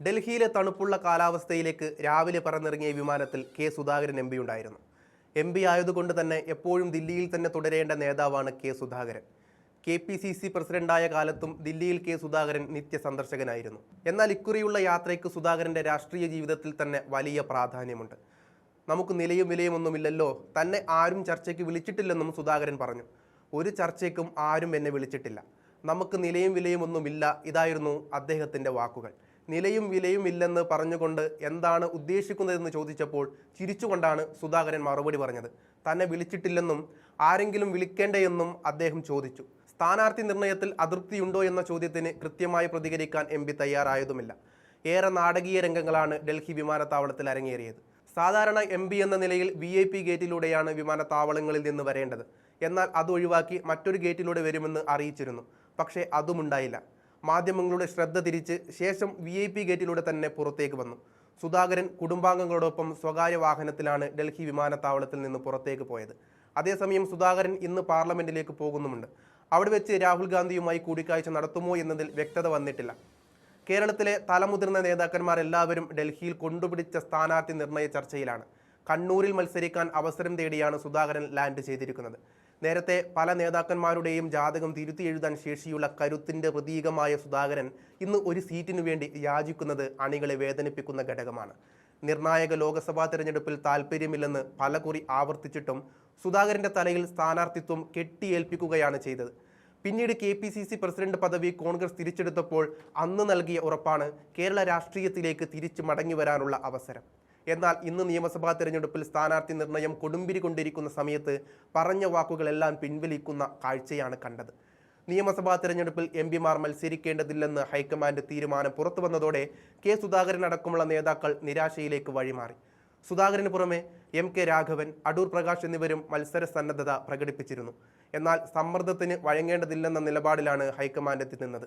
ഡൽഹിയിലെ തണുപ്പുള്ള കാലാവസ്ഥയിലേക്ക് രാവിലെ പറന്നിറങ്ങിയ വിമാനത്തിൽ കെ സുധാകരൻ എം പി ഉണ്ടായിരുന്നു. എം പി ആയതുകൊണ്ട് തന്നെ എപ്പോഴും ദില്ലിയിൽ തന്നെ തുടരേണ്ട നേതാവാണ് കെ സുധാകരൻ. KPCC പ്രസിഡന്റായ കാലത്തും ദില്ലിയിൽ കെ സുധാകരൻ നിത്യ സന്ദർശകനായിരുന്നു. എന്നാൽ ഇക്കുറിയുള്ള യാത്രയ്ക്ക് സുധാകരന്റെ രാഷ്ട്രീയ ജീവിതത്തിൽ തന്നെ വലിയ പ്രാധാന്യമുണ്ട്. നമുക്ക് നിലയും വിലയും ഒന്നുമില്ലല്ലോ, തന്നെ ആരും ചർച്ചയ്ക്ക് വിളിച്ചിട്ടില്ലെന്നും സുധാകരൻ പറഞ്ഞു. ഒരു ചർച്ചയ്ക്കും ആരും എന്നെ വിളിച്ചിട്ടില്ല, നമുക്ക് നിലയും വിലയും ഒന്നുമില്ല, ഇതായിരുന്നു അദ്ദേഹത്തിന്റെ വാക്കുകൾ. നിലയും വിലയും ഇല്ലെന്ന് പറഞ്ഞുകൊണ്ട് എന്താണ് ഉദ്ദേശിക്കുന്നതെന്ന് ചോദിച്ചപ്പോൾ ചിരിച്ചുകൊണ്ടാണ് സുധാകരൻ മറുപടി പറഞ്ഞത്. തന്നെ വിളിച്ചിട്ടില്ലെന്നും ആരെങ്കിലും വിളിക്കേണ്ടതെന്നും അദ്ദേഹം ചോദിച്ചു. സ്ഥാനാർത്ഥി നിർണയത്തിൽ അതൃപ്തിയുണ്ടോ എന്ന ചോദ്യത്തിന് കൃത്യമായി പ്രതികരിക്കാൻ MP തയ്യാറായതുമില്ല. ഏറെ നാടകീയ രംഗങ്ങളാണ് ഡൽഹി വിമാനത്താവളത്തിൽ അരങ്ങേറിയത്. സാധാരണ MP എന്ന നിലയിൽ VIP ഗേറ്റിലൂടെയാണ് വിമാനത്താവളങ്ങളിൽ നിന്ന് വരേണ്ടത്. എന്നാൽ അത് ഒഴിവാക്കി മറ്റൊരു ഗേറ്റിലൂടെ വരുമെന്ന് അറിയിച്ചിരുന്നു. പക്ഷേ അതുമുണ്ടായില്ല. മാധ്യമങ്ങളുടെ ശ്രദ്ധ തിരിച്ച് ശേഷം VIP ഗേറ്റിലൂടെ തന്നെ പുറത്തേക്ക് വന്നു. സുധാകരൻ കുടുംബാംഗങ്ങളോടൊപ്പം സ്വകാര്യ വാഹനത്തിലാണ് ഡൽഹി വിമാനത്താവളത്തിൽ നിന്ന് പുറത്തേക്ക് പോയത്. അതേസമയം സുധാകരൻ ഇന്ന് പാർലമെന്റിലേക്ക് പോകുന്നുമുണ്ട്. അവിടെ വെച്ച് രാഹുൽ ഗാന്ധിയുമായി കൂടിക്കാഴ്ച നടത്തുമോ എന്നതിൽ വ്യക്തത വന്നിട്ടില്ല. കേരളത്തിലെ തലമുതിർന്ന നേതാക്കന്മാർ എല്ലാവരും ഡൽഹിയിൽ കൊണ്ടുപിടിച്ച സ്ഥാനാർത്ഥി നിർണയ ചർച്ചയിലാണ്. കണ്ണൂരിൽ മത്സരിക്കാൻ അവസരം തേടിയാണ് സുധാകരൻ ലാൻഡ് ചെയ്തിരിക്കുന്നത്. നേരത്തെ പല നേതാക്കന്മാരുടെയും ജാതകം തിരുത്തി എഴുതാൻ ശേഷിയുള്ള കരുത്തിന്റെ പ്രതീകമായ സുധാകരൻ ഇന്ന് ഒരു സീറ്റിനു വേണ്ടി യാചിക്കുന്നത് അണികളെ വേദനിപ്പിക്കുന്ന ഘടകമാണ്. നിർണായക ലോക്സഭാ തെരഞ്ഞെടുപ്പിൽ താല്പര്യമില്ലെന്ന് പലകുറി ആവർത്തിച്ചിട്ടും സുധാകരന്റെ തലയിൽ സ്ഥാനാർത്ഥിത്വം കെട്ടിയേൽപ്പിക്കുകയാണ് ചെയ്തത്. പിന്നീട് KPCC പ്രസിഡന്റ് പദവി കോൺഗ്രസ് തിരിച്ചെടുത്തപ്പോൾ അന്ന് നൽകിയ ഉറപ്പാണ് കേരള രാഷ്ട്രീയത്തിലേക്ക് തിരിച്ചു മടങ്ങി വരാനുള്ള അവസരം. എന്നാൽ ഇന്ന് നിയമസഭാ തെരഞ്ഞെടുപ്പിൽ സ്ഥാനാർത്ഥി നിർണയം കൊടുമ്പിരി കൊണ്ടിരിക്കുന്ന സമയത്ത് പറഞ്ഞ വാക്കുകളെല്ലാം പിൻവലിക്കുന്ന കാഴ്ചയാണ് കണ്ടത്. നിയമസഭാ തെരഞ്ഞെടുപ്പിൽ MP മാർ മത്സരിക്കേണ്ടതില്ലെന്ന് ഹൈക്കമാൻഡ് തീരുമാനം പുറത്തു വന്നതോടെ കെ സുധാകരൻ അടക്കമുള്ള നേതാക്കൾ നിരാശയിലേക്ക് വഴിമാറി. സുധാകരന് പുറമെ MK രാഘവൻ, അടൂർ പ്രകാശ് എന്നിവരും മത്സര സന്നദ്ധത പ്രകടിപ്പിച്ചിരുന്നു. എന്നാൽ സമ്മർദ്ദത്തിന് വഴങ്ങേണ്ടതില്ലെന്ന നിലപാടിലാണ് ഹൈക്കമാൻഡ് എത്തി നിന്നത്.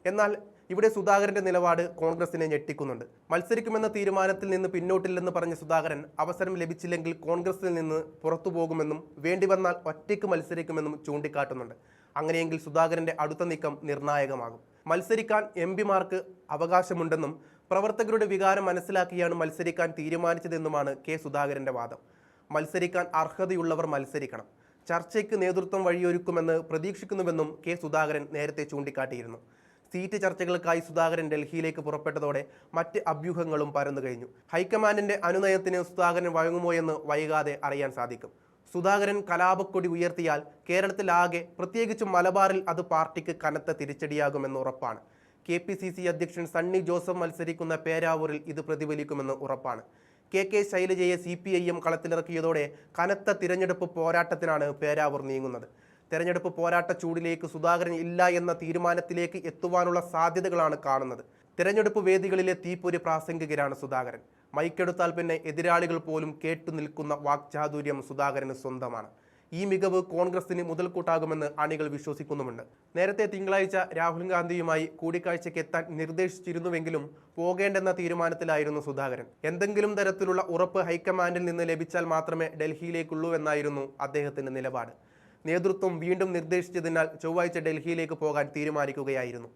എന്നാൽ ഇവിടെ സുധാകരന്റെ നിലപാട് കോൺഗ്രസിനെ ഞെട്ടിക്കുന്നുണ്ട്. മത്സരിക്കുമെന്ന തീരുമാനത്തിൽ നിന്ന് പിന്നോട്ടില്ലെന്ന് പറഞ്ഞ സുധാകരൻ അവസരം ലഭിച്ചില്ലെങ്കിൽ കോൺഗ്രസിൽ നിന്ന് പുറത്തു പോകുമെന്നും വേണ്ടി വന്നാൽ ഒറ്റയ്ക്ക് മത്സരിക്കുമെന്നും ചൂണ്ടിക്കാട്ടുന്നുണ്ട്. അങ്ങനെയെങ്കിൽ സുധാകരന്റെ അടുത്ത നീക്കം നിർണായകമാകും. മത്സരിക്കാൻ MP മാർക്ക് അവകാശമുണ്ടെന്നും പ്രവർത്തകരുടെ വികാരം മനസ്സിലാക്കിയാണ് മത്സരിക്കാൻ തീരുമാനിച്ചതെന്നുമാണ് കെ സുധാകരന്റെ വാദം. മത്സരിക്കാൻ അർഹതയുള്ളവർ മത്സരിക്കണം, ചർച്ചയ്ക്ക് നേതൃത്വം വഴിയൊരുക്കുമെന്ന് പ്രതീക്ഷിക്കുന്നുവെന്നും കെ സുധാകരൻ നേരത്തെ ചൂണ്ടിക്കാട്ടിയിരുന്നു. സീറ്റ് ചർച്ചകൾക്കായി സുധാകരൻ ഡൽഹിയിലേക്ക് പുറപ്പെട്ടതോടെ മറ്റ് അഭ്യൂഹങ്ങളും പരന്നു കഴിഞ്ഞു. ഹൈക്കമാൻഡിന്റെ അനുനയത്തിന് സുധാകരൻ വഴങ്ങുമോ എന്ന് വൈകാതെ അറിയാൻ സാധിക്കും. സുധാകരൻ കലാപക്കൊടി ഉയർത്തിയാൽ കേരളത്തിലാകെ, പ്രത്യേകിച്ചും മലബാറിൽ അത് പാർട്ടിക്ക് കനത്ത തിരിച്ചടിയാകുമെന്ന് ഉറപ്പാണ്. KPCC അധ്യക്ഷൻ സണ്ണി ജോസഫ് മത്സരിക്കുന്ന പേരാവൂരിൽ ഇത് പ്രതിഫലിക്കുമെന്ന് ഉറപ്പാണ്. KK ശൈലജയെ CPIM കളത്തിലിറക്കിയതോടെ കനത്ത തിരഞ്ഞെടുപ്പ് പോരാട്ടത്തിനാണ് പേരാവൂർ നീങ്ങുന്നത്. തെരഞ്ഞെടുപ്പ് പോരാട്ട ചൂടിലേക്ക് സുധാകരൻ ഇല്ല എന്ന തീരുമാനത്തിലേക്ക് എത്തുവാനുള്ള സാധ്യതകളാണ് കാണുന്നത്. തെരഞ്ഞെടുപ്പ് വേദികളിലെ തീപ്പൊരി പ്രാസംഗികരാണ് സുധാകരൻ. മൈക്കെടുത്താൽ പിന്നെ എതിരാളികൾ പോലും കേട്ടു നിൽക്കുന്ന വാക്ചാതുര്യം സുധാകരന് സ്വന്തമാണ്. ഈ മികവ് കോൺഗ്രസിന് മുതൽക്കൂട്ടാകുമെന്ന് അണികൾ വിശ്വസിക്കുന്നുമുണ്ട്. നേരത്തെ തിങ്കളാഴ്ച രാഹുൽ ഗാന്ധിയുമായി കൂടിക്കാഴ്ചയ്ക്ക് എത്താൻ നിർദ്ദേശിച്ചിരുന്നുവെങ്കിലും പോകേണ്ടെന്ന തീരുമാനത്തിലായിരുന്നു സുധാകരൻ. എന്തെങ്കിലും തരത്തിലുള്ള ഉറപ്പ് ഹൈക്കമാൻഡിൽ നിന്ന് ലഭിച്ചാൽ മാത്രമേ ഡൽഹിയിലേക്കുള്ളൂ എന്നായിരുന്നു അദ്ദേഹത്തിന്റെ നിലപാട്. നേതൃത്വം വീണ്ടും നിർദ്ദേശിച്ചതിനാൽ ചൊവ്വാഴ്ച ഡൽഹിയിലേക്ക് പോകാൻ തീരുമാനിക്കുകയായിരുന്നു.